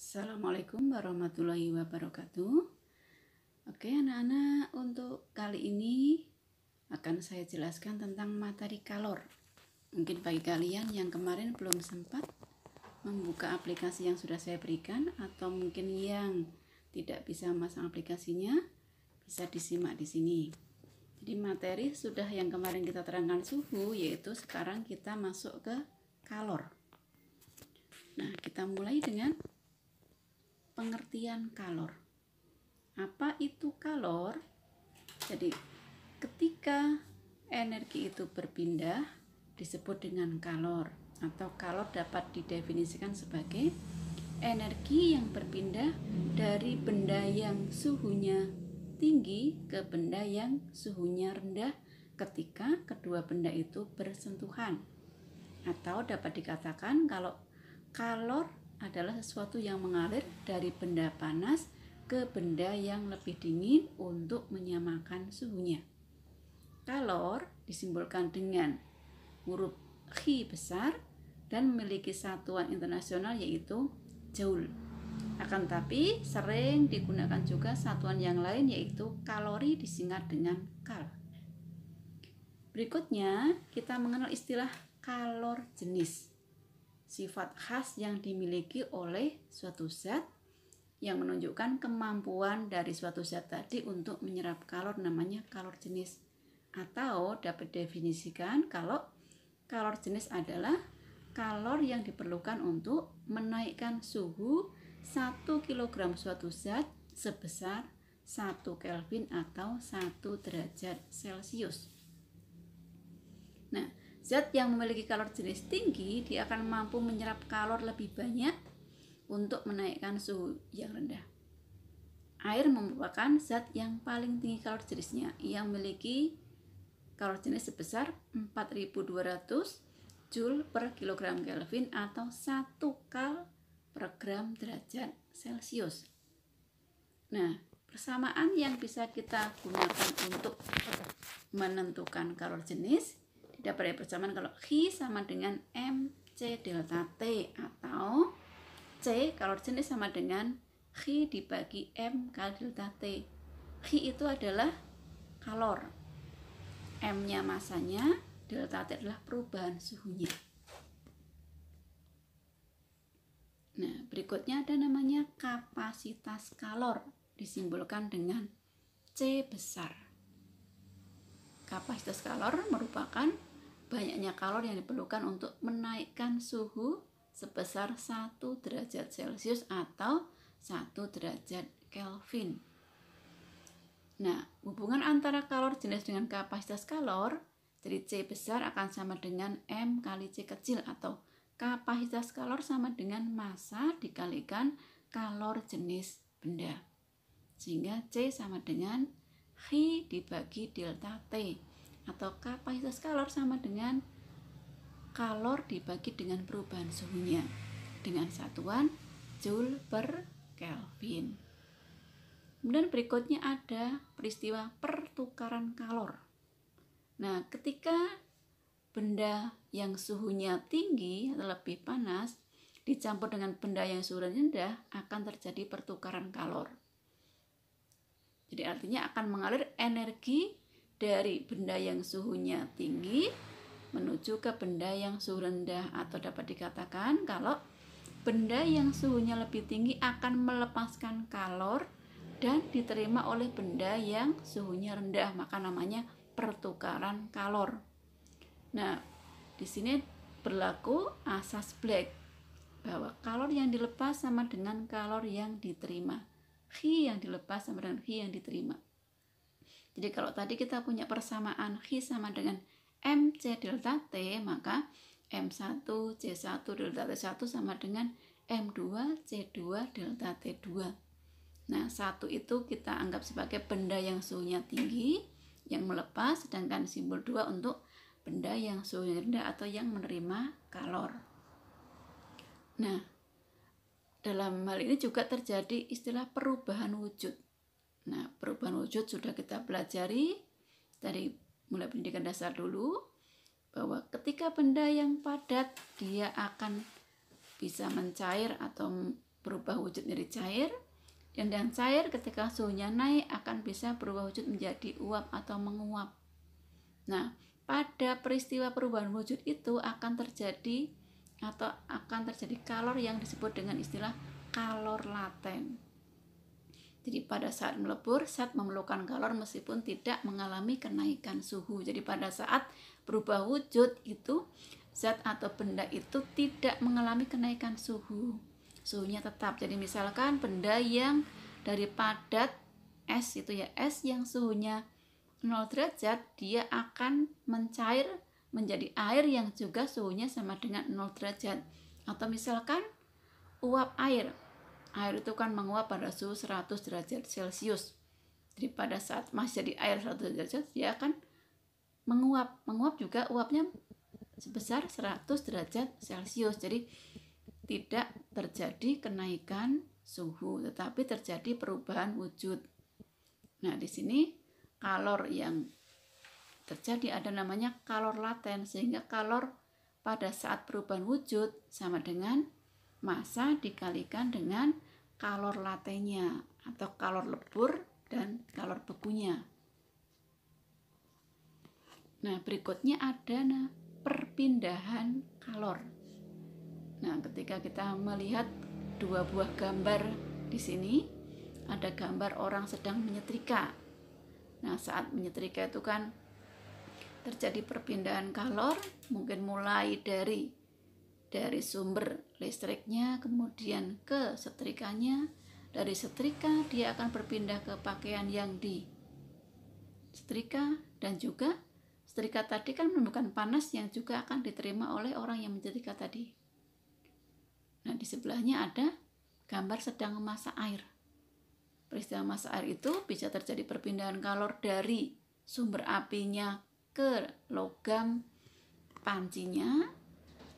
Assalamualaikum warahmatullahi wabarakatuh. Oke anak-anak, untuk kali ini akan saya jelaskan tentang materi kalor. Mungkin bagi kalian yang kemarin belum sempat membuka aplikasi yang sudah saya berikan, atau mungkin yang tidak bisa memasang aplikasinya, bisa disimak di sini. Jadi materi sudah yang kemarin kita terangkan suhu, yaitu sekarang kita masuk ke kalor. Nah, kita mulai dengan pengertian kalor. Apa itu kalor? Jadi ketika energi itu berpindah disebut dengan kalor, atau kalor dapat didefinisikan sebagai energi yang berpindah dari benda yang suhunya tinggi ke benda yang suhunya rendah ketika kedua benda itu bersentuhan. Atau dapat dikatakan kalau kalor adalah sesuatu yang mengalir dari benda panas ke benda yang lebih dingin untuk menyamakan suhunya. Kalor disimbolkan dengan huruf Q besar dan memiliki satuan internasional yaitu joule. Akan tapi sering digunakan juga satuan yang lain yaitu kalori disingkat dengan kal. Berikutnya kita mengenal istilah kalor jenis. Sifat khas yang dimiliki oleh suatu zat yang menunjukkan kemampuan dari suatu zat tadi untuk menyerap kalor, namanya kalor jenis. Atau dapat definisikan kalau kalor jenis adalah kalor yang diperlukan untuk menaikkan suhu 1 kg suatu zat sebesar 1 Kelvin atau 1 derajat Celcius. Nah, zat yang memiliki kalor jenis tinggi, dia akan mampu menyerap kalor lebih banyak untuk menaikkan suhu yang rendah. Air merupakan zat yang paling tinggi kalor jenisnya, yang memiliki kalor jenis sebesar 4200 Joule per kilogram Kelvin atau 1 kal per gram derajat Celcius. Nah, persamaan yang bisa kita gunakan untuk menentukan kalor jenis dapat persamaan kalau Q sama dengan MC delta T, atau C kalor jenis sama dengan Q dibagi M kali delta T. Q itu adalah kalor, M-nya masanya, delta T adalah perubahan suhunya. Nah, berikutnya ada namanya kapasitas kalor, disimbolkan dengan C besar. Kapasitas kalor merupakan banyaknya kalor yang diperlukan untuk menaikkan suhu sebesar 1 derajat Celcius atau 1 derajat Kelvin. Nah, hubungan antara kalor jenis dengan kapasitas kalor, jadi C besar akan sama dengan M kali C kecil, atau kapasitas kalor sama dengan massa dikalikan kalor jenis benda. Sehingga C sama dengan Q dibagi delta T, atau kapasitas kalor sama dengan kalor dibagi dengan perubahan suhunya dengan satuan Joule per Kelvin. Kemudian berikutnya ada peristiwa pertukaran kalor. Nah, ketika benda yang suhunya tinggi atau lebih panas dicampur dengan benda yang suhunya rendah, akan terjadi pertukaran kalor. Jadi artinya akan mengalir energi dari benda yang suhunya tinggi menuju ke benda yang suhu rendah, atau dapat dikatakan kalau benda yang suhunya lebih tinggi akan melepaskan kalor dan diterima oleh benda yang suhunya rendah, maka namanya pertukaran kalor. Nah, di sini berlaku asas Black bahwa kalor yang dilepas sama dengan kalor yang diterima. Q yang dilepas sama dengan Q yang diterima. Jadi kalau tadi kita punya persamaan Q sama dengan MC delta T, maka M1 C1 delta T1 sama dengan M2 C2 delta T2. Nah, 1 itu kita anggap sebagai benda yang suhunya tinggi yang melepas, sedangkan simbol 2 untuk benda yang suhunya rendah atau yang menerima kalor. Nah, dalam hal ini juga terjadi istilah perubahan wujud. Nah, perubahan wujud sudah kita pelajari dari mulai pendidikan dasar dulu, bahwa ketika benda yang padat dia akan bisa mencair atau berubah wujud menjadi cair, dan cair ketika suhunya naik akan bisa berubah wujud menjadi uap atau menguap. Nah, pada peristiwa perubahan wujud itu akan terjadi kalor yang disebut dengan istilah kalor laten. Jadi pada saat melebur, zat memerlukan kalor meskipun tidak mengalami kenaikan suhu. Jadi pada saat berubah wujud itu, zat atau benda itu tidak mengalami kenaikan suhu. Suhunya tetap. Jadi misalkan benda yang dari padat es itu ya, es yang suhunya 0 derajat, dia akan mencair menjadi air yang juga suhunya sama dengan 0 derajat. Atau misalkan uap air itu kan menguap pada suhu 100 derajat Celcius. Jadi pada saat masih jadi air 100 derajat, dia akan menguap juga uapnya sebesar 100 derajat Celcius. Jadi tidak terjadi kenaikan suhu, tetapi terjadi perubahan wujud. Nah, di sini kalor yang terjadi ada namanya kalor laten, sehingga kalor pada saat perubahan wujud sama dengan massa dikalikan dengan kalor latennya atau kalor lebur dan kalor bekunya. Nah, berikutnya ada perpindahan kalor. Nah, ketika kita melihat dua buah gambar di sini, ada gambar orang sedang menyetrika. Nah, saat menyetrika itu kan terjadi perpindahan kalor, mungkin mulai dari sumber listriknya, kemudian ke setrikanya. Dari setrika dia akan berpindah ke pakaian yang di setrika, dan juga setrika tadi kan menimbulkan panas yang juga akan diterima oleh orang yang menyetrika tadi. Nah, di sebelahnya ada gambar sedang memasak air. Peristiwa memasak air itu bisa terjadi perpindahan kalor dari sumber apinya ke logam pancinya,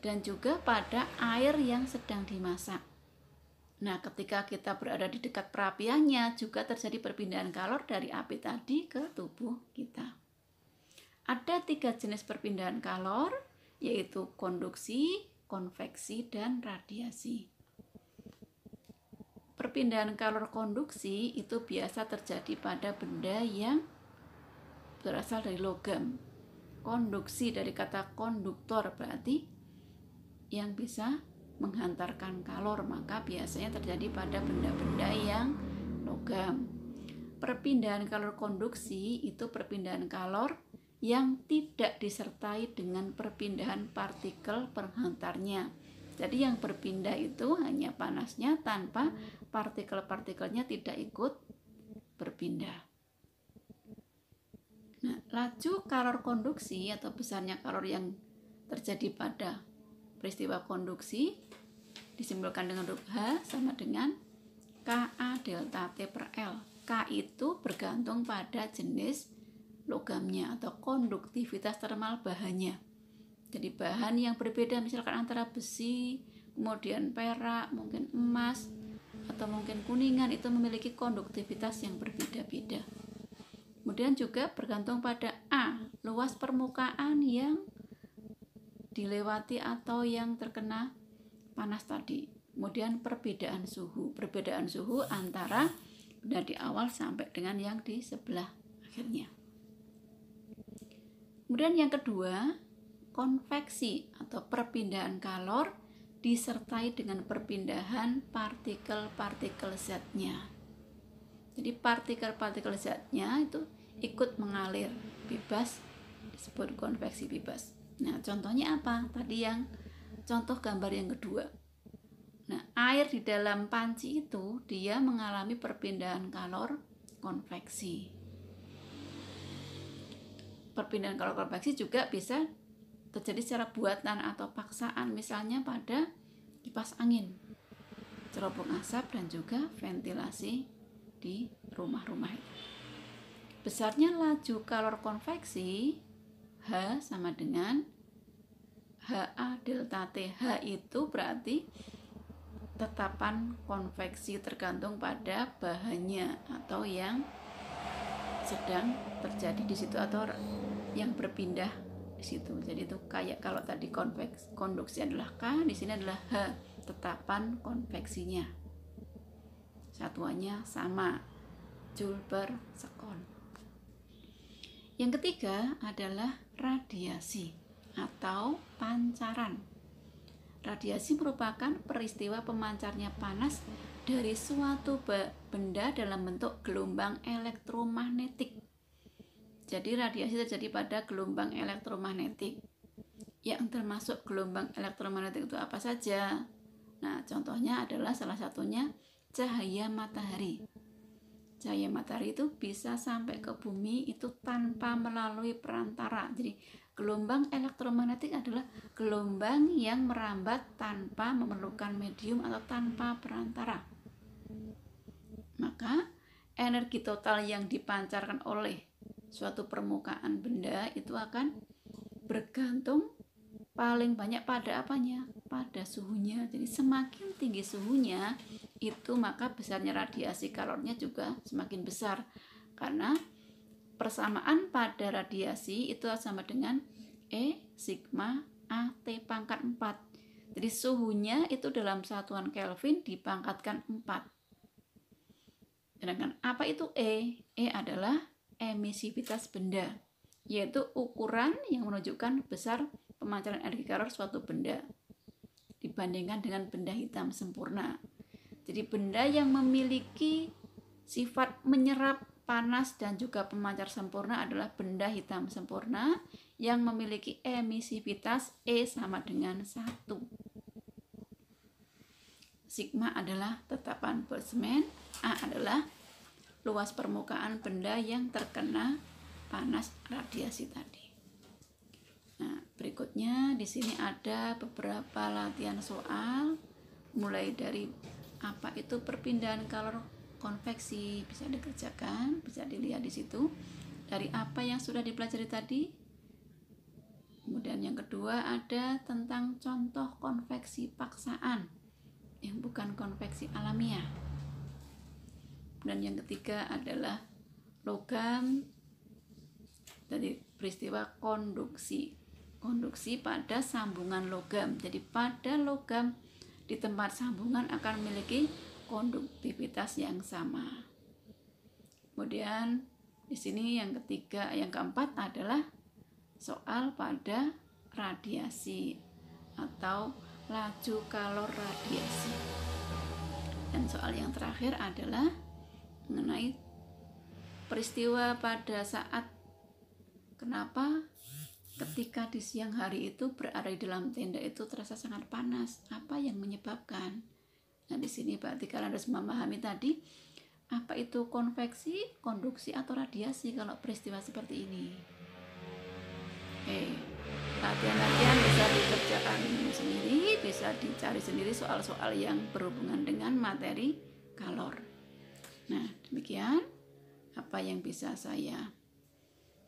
dan juga pada air yang sedang dimasak. Nah, ketika kita berada di dekat perapiannya, juga terjadi perpindahan kalor dari api tadi ke tubuh kita. Ada 3 jenis perpindahan kalor, yaitu konduksi, konveksi, dan radiasi. Perpindahan kalor konduksi itu biasa terjadi pada benda yang berasal dari logam. Konduksi dari kata konduktor, berarti yang bisa menghantarkan kalor, maka biasanya terjadi pada benda-benda yang logam. Perpindahan kalor konduksi itu perpindahan kalor yang tidak disertai dengan perpindahan partikel penghantarnya. Jadi yang berpindah itu hanya panasnya, tanpa partikel-partikelnya tidak ikut berpindah. Nah, laju kalor konduksi atau besarnya kalor yang terjadi pada peristiwa konduksi disimbolkan dengan huruf H sama dengan Ka delta T per L. K itu bergantung pada jenis logamnya atau konduktivitas termal bahannya. Jadi bahan yang berbeda misalkan antara besi, kemudian perak, mungkin emas, atau mungkin kuningan, itu memiliki konduktivitas yang berbeda-beda. Kemudian juga bergantung pada A, luas permukaan yang dilewati atau yang terkena panas tadi. Kemudian perbedaan suhu antara benda di awal sampai dengan yang di sebelah akhirnya. Kemudian yang kedua, konveksi atau perpindahan kalor disertai dengan perpindahan partikel-partikel zatnya. Jadi partikel-partikel zatnya itu ikut mengalir bebas, disebut konveksi bebas. Nah, contohnya apa? Tadi yang contoh gambar yang kedua. Nah, air di dalam panci itu dia mengalami perpindahan kalor konveksi. Perpindahan kalor konveksi juga bisa terjadi secara buatan atau paksaan, misalnya pada kipas angin, cerobong asap, dan juga ventilasi di rumah-rumah. Besarnya laju kalor konveksi H sama dengan HA delta T. H itu berarti tetapan konveksi tergantung pada bahannya atau yang sedang terjadi di situ atau yang berpindah di situ. Jadi itu kayak kalau tadi konduksi adalah K, di sini adalah H, tetapan konveksinya. satuannya sama, joule per sekon. Yang ketiga adalah radiasi atau pancaran. Radiasi merupakan peristiwa pemancarnya panas dari suatu benda dalam bentuk gelombang elektromagnetik. Jadi radiasi terjadi pada gelombang elektromagnetik. Yang termasuk gelombang elektromagnetik itu apa saja? Nah, contohnya adalah salah satunya cahaya matahari. Cahaya matahari itu bisa sampai ke bumi itu tanpa melalui perantara. Jadi gelombang elektromagnetik adalah gelombang yang merambat tanpa memerlukan medium atau tanpa perantara. Maka energi total yang dipancarkan oleh suatu permukaan benda itu akan bergantung paling banyak pada apanya? Pada suhunya. Jadi semakin tinggi suhunya itu maka besarnya radiasi kalornya juga semakin besar, karena persamaan pada radiasi itu sama dengan E sigma AT pangkat 4. Jadi suhunya itu dalam satuan Kelvin dipangkatkan 4. Sedangkan apa itu E? E adalah emisivitas benda, yaitu ukuran yang menunjukkan besar pemancaran energi kalor suatu benda dibandingkan dengan benda hitam sempurna. Jadi benda yang memiliki sifat menyerap panas dan juga pemancar sempurna adalah benda hitam sempurna yang memiliki emisivitas E sama dengan 1. Sigma adalah tetapan Boltzmann, A adalah luas permukaan benda yang terkena panas radiasi tadi. Nah, berikutnya di sini ada beberapa latihan soal, mulai dari apa itu perpindahan kalor konveksi, bisa dikerjakan, bisa dilihat di situ dari apa yang sudah dipelajari tadi. Kemudian yang kedua ada tentang contoh konveksi paksaan yang bukan konveksi alamiah. Dan yang ketiga adalah logam dari peristiwa konduksi pada sambungan logam. Jadi pada logam di tempat sambungan akan memiliki konduktivitas yang sama. Kemudian di sini yang keempat adalah soal pada radiasi atau laju kalor radiasi. Dan soal yang terakhir adalah mengenai peristiwa pada saat kenapa ketika di siang hari itu berada di dalam tenda itu terasa sangat panas, apa yang menyebabkan. Nah, di sini berarti kalian harus memahami tadi apa itu konveksi, konduksi atau radiasi kalau peristiwa seperti ini. Latihan-latihan bisa dikerjakan sendiri, bisa dicari sendiri soal-soal yang berhubungan dengan materi kalor. Nah, demikian apa yang bisa saya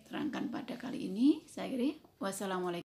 terangkan pada kali ini. Saya akhiri. Wassalamualaikum.